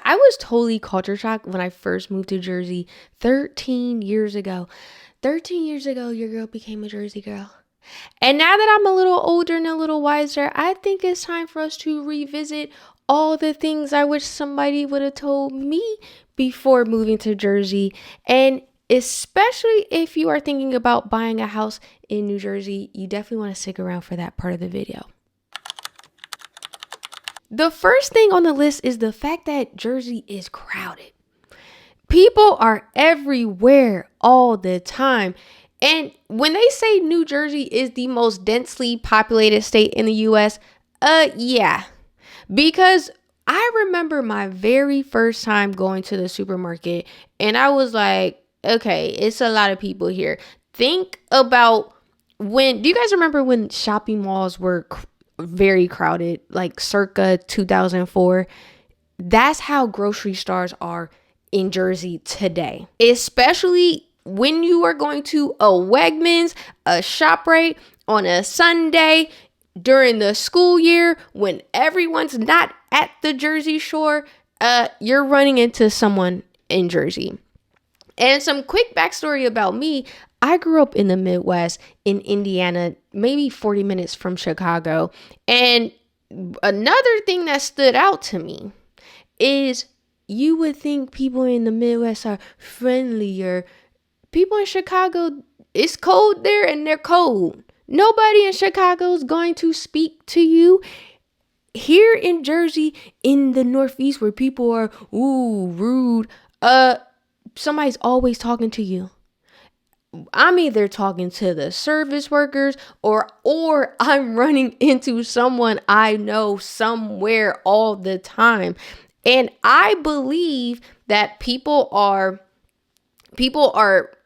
I was totally culture shocked when I first moved to Jersey 13 years ago. 13 years ago, your girl became a Jersey girl. And now that I'm a little older and a little wiser, I think it's time for us to revisit all the things I wish somebody would have told me before moving to Jersey. And especially if you are thinking about buying a house in New Jersey, you definitely want to stick around for that part of the video. The first thing on the list is the fact that Jersey is crowded. People are everywhere all the time. And when they say New Jersey is the most densely populated state in the US, yeah. Because I remember my very first time going to the supermarket and I was like, okay, it's a lot of people here. Think about do you guys remember when shopping malls were very crowded, like circa 2004? That's how grocery stores are in Jersey today, especially when you are going to a Wegmans, a ShopRite on a Sunday during the school year when everyone's not at the Jersey Shore. You're running into someone in Jersey. And some quick backstory about me. I grew up in the Midwest in Indiana, maybe 40 minutes from Chicago. And another thing that stood out to me is you would think people in the Midwest are friendlier. People in Chicago, it's cold there and they're cold. Nobody in Chicago is going to speak to you. Here in Jersey, in the Northeast, where people are, rude, somebody's always talking to you. I'm either talking to the service workers or I'm running into someone I know somewhere all the time. And I believe that people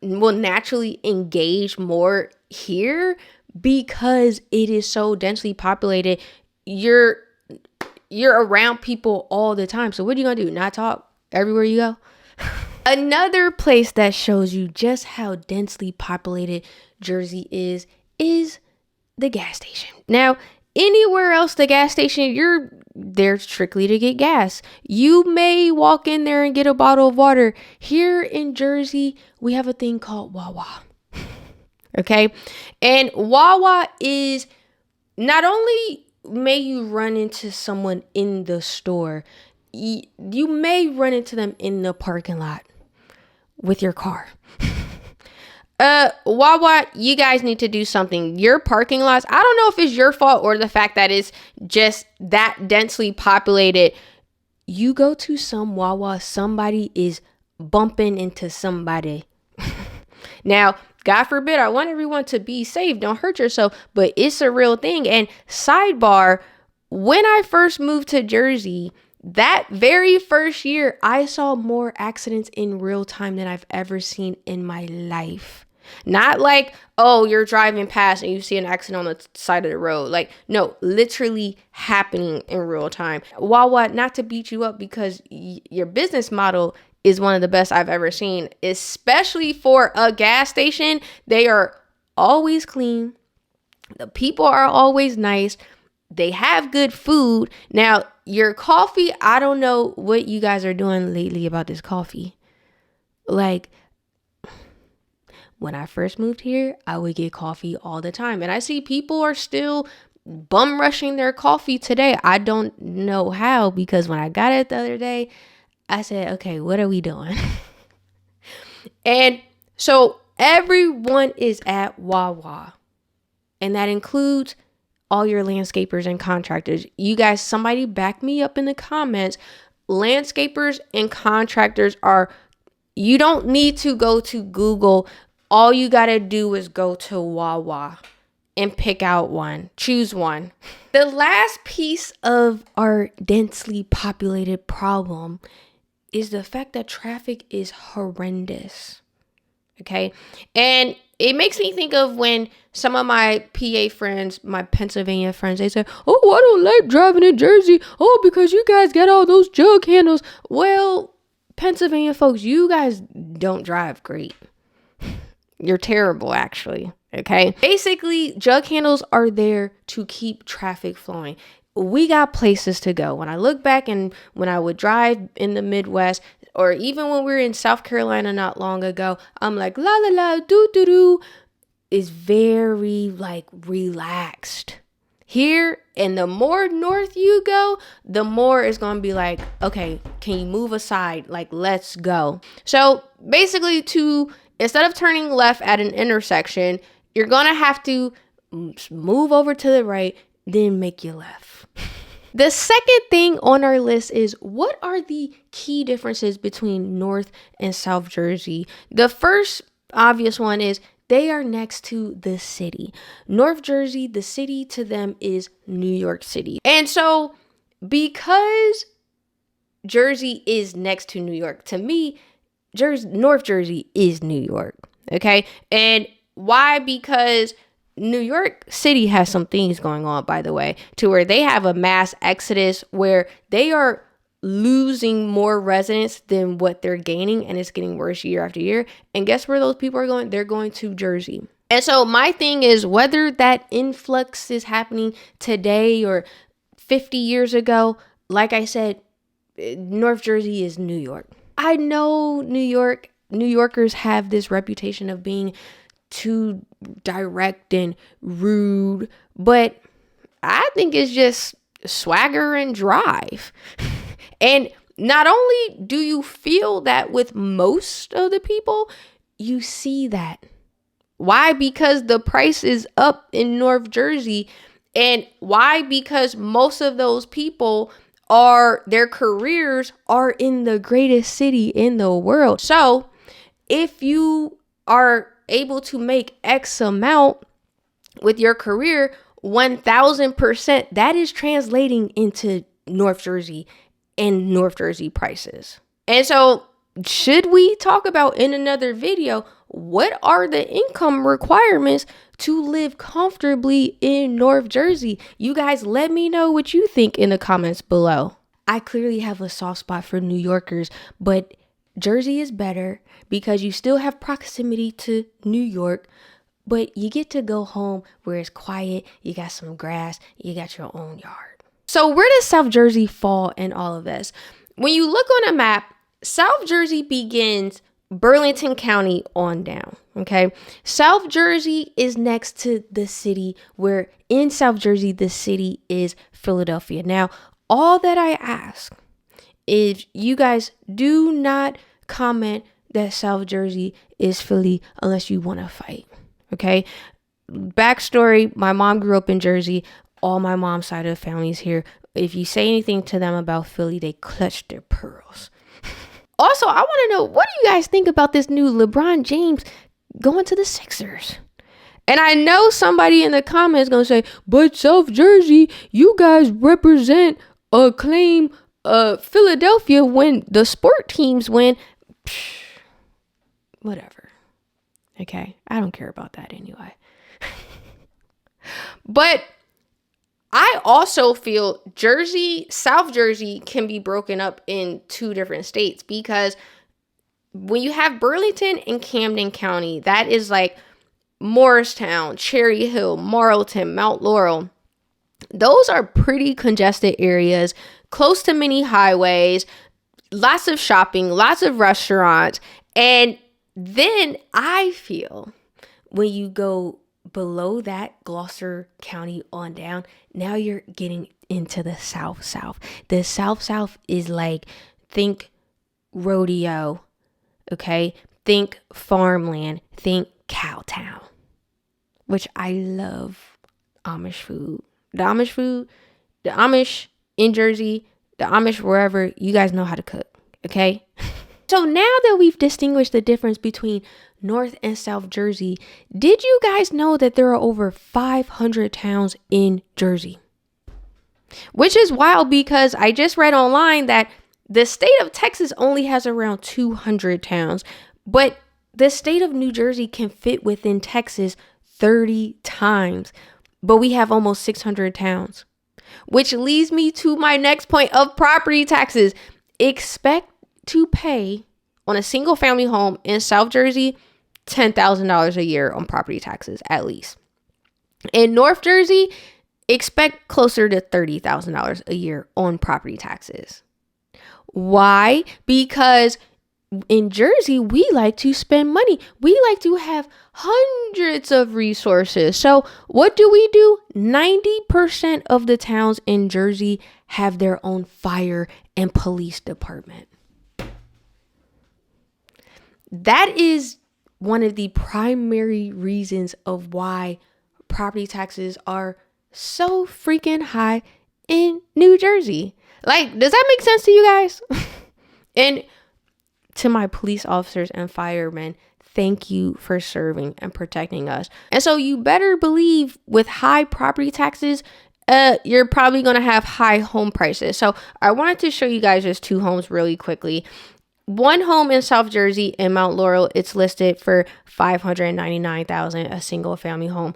will naturally engage more here because it is so densely populated. You're around people all the time. So what are you going to do? Not talk everywhere you go? Another place that shows you just how densely populated Jersey is the gas station. Now, anywhere else, the gas station, you're there strictly to get gas. You may walk in there and get a bottle of water. Here in Jersey, we have a thing called Wawa. Okay? And Wawa is not only may you run into someone in the store, you may run into them in the parking lot with your car. Wawa, you guys need to do something. Your parking lots, I don't know if it's your fault or the fact that it's just that densely populated. You go to some Wawa, somebody is bumping into somebody. Now, God forbid, I want everyone to be safe. Don't hurt yourself, but it's a real thing. And sidebar, when I first moved to Jersey, that very first year, I saw more accidents in real time than I've ever seen in my life. Not like, oh, you're driving past and you see an accident on the side of the road. Like, no, literally happening in real time. Wawa, not to beat you up because your business model is one of the best I've ever seen, especially for a gas station. They are always clean. The people are always nice. They have good food. Now, your coffee, I don't know what you guys are doing lately about this coffee. Like, when I first moved here, I would get coffee all the time. And I see people are still bum rushing their coffee today. I don't know how, because when I got it the other day, I said, okay, what are we doing? And so everyone is at Wawa. And that includes all your landscapers and contractors. You guys, somebody back me up in the comments. Landscapers and contractors you don't need to go to Google. All you got to do is go to Wawa and pick out one. Choose one. The last piece of our densely populated problem is the fact that traffic is horrendous. Okay? And it makes me think of when some of my PA friends, my Pennsylvania friends, they say, oh, I don't like driving in Jersey. Oh, because you guys get all those jug handles. Well, Pennsylvania folks, you guys don't drive great. You're terrible, actually. Okay? Basically, jug handles are there to keep traffic flowing. we got places to go. When I look back and when I would drive in the Midwest, or even when we were in South Carolina not long ago, I'm like, la la la, doo doo doo, is very like relaxed. Here, and the more north you go, the more it's going to be like, okay, can you move aside? Like, let's go. So basically, instead of turning left at an intersection, you're going to have to move over to the right, then make your left. The second thing on our list is, what are the key differences between North and South Jersey? The first obvious one is they are next to the city. North Jersey, the city to them is New York City. And so because Jersey is next to New York, to me, North Jersey is New York. Okay. And why? Because New York City has some things going on, by the way, to where they have a mass exodus where they are losing more residents than what they're gaining, and it's getting worse year after year. And guess where those people are going? They're going to Jersey. And so my thing is, whether that influx is happening today or 50 years ago, like I said, North Jersey is New York. I know New Yorkers have this reputation of being too direct and rude, but I think it's just swagger and drive. And not only do you feel that with most of the people, you see that. Why? Because the price is up in North Jersey. And why? Because most of those people their careers are in the greatest city in the world. So if you are able to make X amount with your career, 1000%, that is translating into North Jersey and North Jersey prices. And so should we talk about in another video, what are the income requirements to live comfortably in North Jersey? You guys let me know what you think in the comments below. I clearly have a soft spot for New Yorkers, but Jersey is better because you still have proximity to New York, but you get to go home where it's quiet, you got some grass, you got your own yard. So where does South Jersey fall in all of this? When you look on a map, South Jersey begins Burlington County on down, okay? South Jersey is next to the city, where in South Jersey, the city is Philadelphia. Now, all that I ask is you guys do not comment that South Jersey is Philly unless you want to fight, okay? Backstory, my mom grew up in Jersey. All my mom's side of the family is here. If you say anything to them about Philly, they clutch their pearls. Also, I want to know, what do you guys think about this new LeBron James going to the Sixers? And I know somebody in the comments going to say, but South Jersey, you guys represent a claim Philadelphia when the sport teams win. Psh, whatever. Okay, I don't care about that anyway. But I also feel South Jersey can be broken up in two different states, because when you have Burlington and Camden County, that is like Morristown, Cherry Hill, Marlton, Mount Laurel. Those are pretty congested areas, close to many highways, lots of shopping, lots of restaurants. And then I feel when you go below that, Gloucester County on down, now you're getting into the South. The South is like, think rodeo, okay? Think farmland, think cowtown, which I love. Amish food. The Amish in Jersey, the Amish wherever, you guys know how to cook, okay? So now that we've distinguished the difference between North and South Jersey, did you guys know that there are over 500 towns in Jersey? Which is wild, because I just read online that the state of Texas only has around 200 towns, but the state of New Jersey can fit within Texas 30 times, but we have almost 600 towns. Which leads me to my next point of property taxes. Expect to pay on a single family home in South Jersey $10,000 a year on property taxes, at least. In North Jersey, expect closer to $30,000 a year on property taxes. Why? Because in Jersey, we like to spend money. We like to have hundreds of resources. So what do? 90% of the towns in Jersey have their own fire and police department. That is one of the primary reasons of why property taxes are so freaking high in New Jersey. Like, does that make sense to you guys? And to my police officers and firemen, thank you for serving and protecting us. And so you better believe with high property taxes, you're probably going to have high home prices. So I wanted to show you guys just two homes really quickly. One home in South Jersey in Mount Laurel, it's listed for $599,000, a single family home,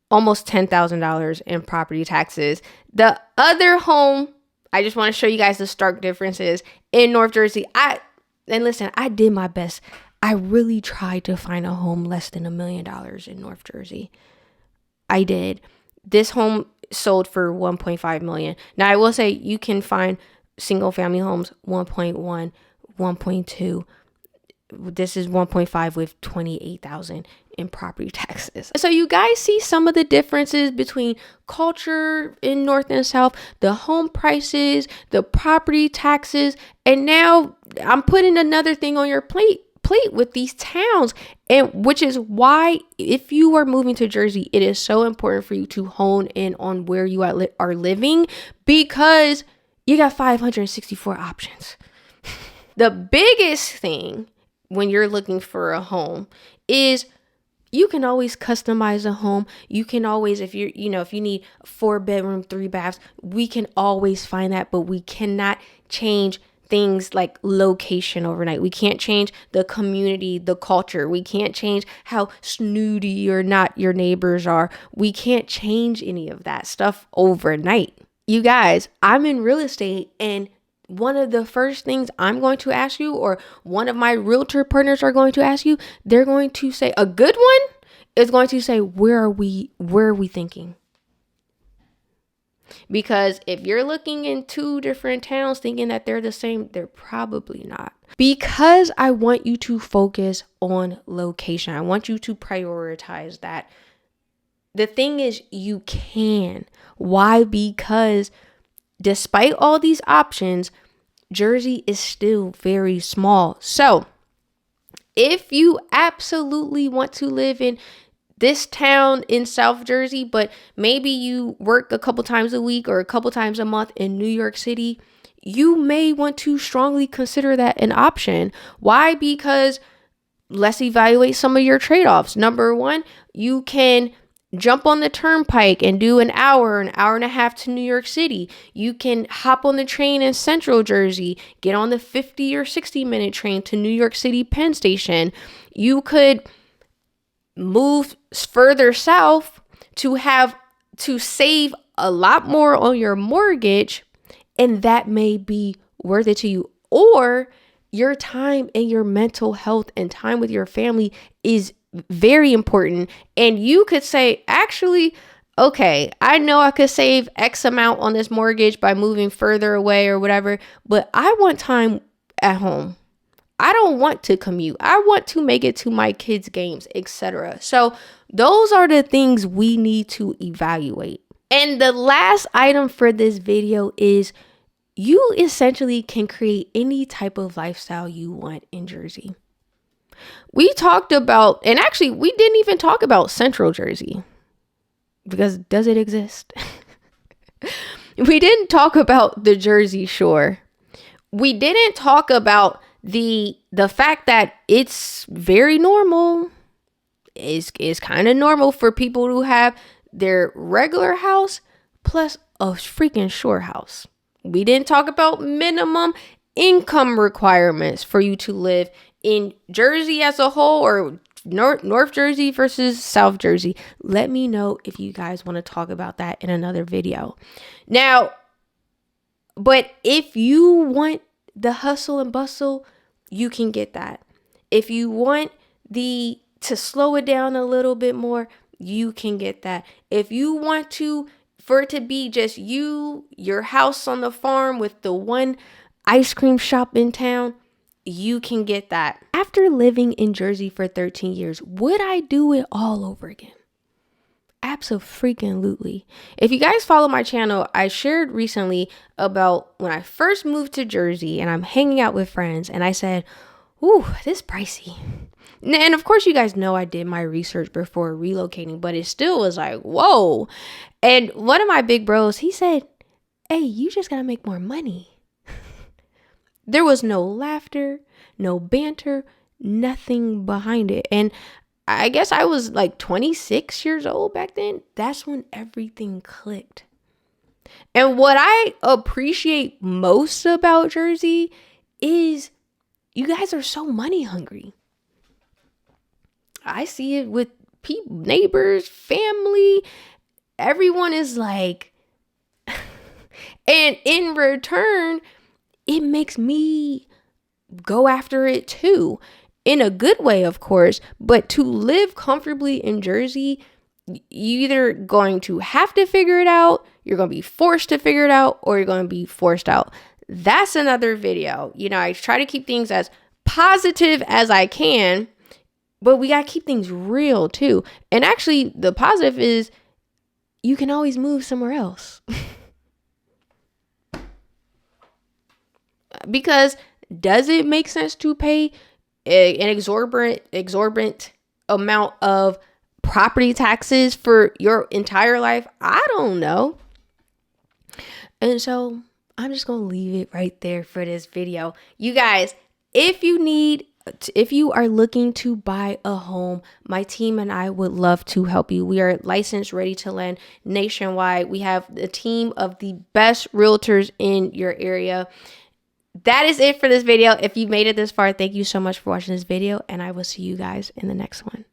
almost $10,000 in property taxes. The other home, I just want to show you guys the stark differences in North Jersey. And listen, I did my best. I really tried to find a home less than $1 million in North Jersey. I did. This home sold for $1.5 million. Now, I will say you can find single family homes 1.1, 1.2. This is 1.5 with 28,000 in property taxes. So you guys see some of the differences between culture in North and South, the home prices, the property taxes, and now I'm putting another thing on your plate with these towns, and which is why if you are moving to Jersey, it is so important for you to hone in on where you are living, because you got 564 options. The biggest thing when you're looking for a home is you can always customize a home. You can always, if you need 4-bedroom, 3 baths, we can always find that, but we cannot change things like location overnight. We can't change the community, the culture. We can't change how snooty or not your neighbors are. We can't change any of that stuff overnight. You guys, I'm in real estate, and one of the first things I'm going to ask you, or one of my realtor partners are going to ask you, they're going to say, a good one is going to say, where are we thinking? Because if you're looking in 2 different towns thinking that they're the same, they're probably not. Because I want you to focus on location. I want you to prioritize that. The thing is, you can. Why? Because despite all these options, Jersey is still very small. So if you absolutely want to live in this town in South Jersey, but maybe you work a couple times a week or a couple times a month in New York City, you may want to strongly consider that an option. Why? Because let's evaluate some of your trade-offs. Number one, you can jump on the turnpike and do an hour and a half to New York City. You can hop on the train in Central Jersey, get on the 50 or 60-minute train to New York City Penn Station. You could move further south to save a lot more on your mortgage, and that may be worth it to you. Or your time and your mental health and time with your family is very important. And you could say, actually, okay, I know I could save X amount on this mortgage by moving further away or whatever, but I want time at home. I don't want to commute. I want to make it to my kids' games, etc. So those are the things we need to evaluate. And the last item for this video is you essentially can create any type of lifestyle you want in Jersey. We talked about, and actually we didn't even talk about Central Jersey, because does it exist? We didn't talk about the Jersey Shore. We didn't talk about the fact that it's very normal. It's kind of normal for people to have their regular house plus a freaking shore house. We didn't talk about minimum income requirements for you to live in Jersey as a whole, or North Jersey versus South Jersey. Let me know if you guys want to talk about that in another video. Now, but if you want the hustle and bustle, you can get that. If you want to slow it down a little bit more, you can get that. If you want to for it to be just you, your house on the farm with the one ice cream shop in town, you can get that. After living in Jersey for 13 years, would I do it all over again? Absolutely. If you guys follow my channel, I shared recently about when I first moved to Jersey and I'm hanging out with friends and I said, ooh, this is pricey. And of course, you guys know I did my research before relocating, but it still was like, whoa. And one of my big bros, he said, hey, you just gotta make more money. There was no laughter, no banter, nothing behind it. And I guess I was like 26 years old back then. That's when everything clicked. And what I appreciate most about Jersey is you guys are so money hungry. I see it with people, neighbors, family. Everyone is like, and in return, it makes me go after it too. In a good way, of course, but to live comfortably in Jersey, you're either going to have to figure it out, you're going to be forced to figure it out, or you're going to be forced out. That's another video. You know, I try to keep things as positive as I can, but we got to keep things real too. And actually, the positive is you can always move somewhere else. Because does it make sense to pay an exorbitant amount of property taxes for your entire life? I don't know. And so I'm just going to leave it right there for this video. You guys, if you are looking to buy a home, my team and I would love to help you. We are licensed, ready to lend nationwide. We have a team of the best realtors in your area. That is it for this video. If you made it this far, thank you so much for watching this video, and I will see you guys in the next one.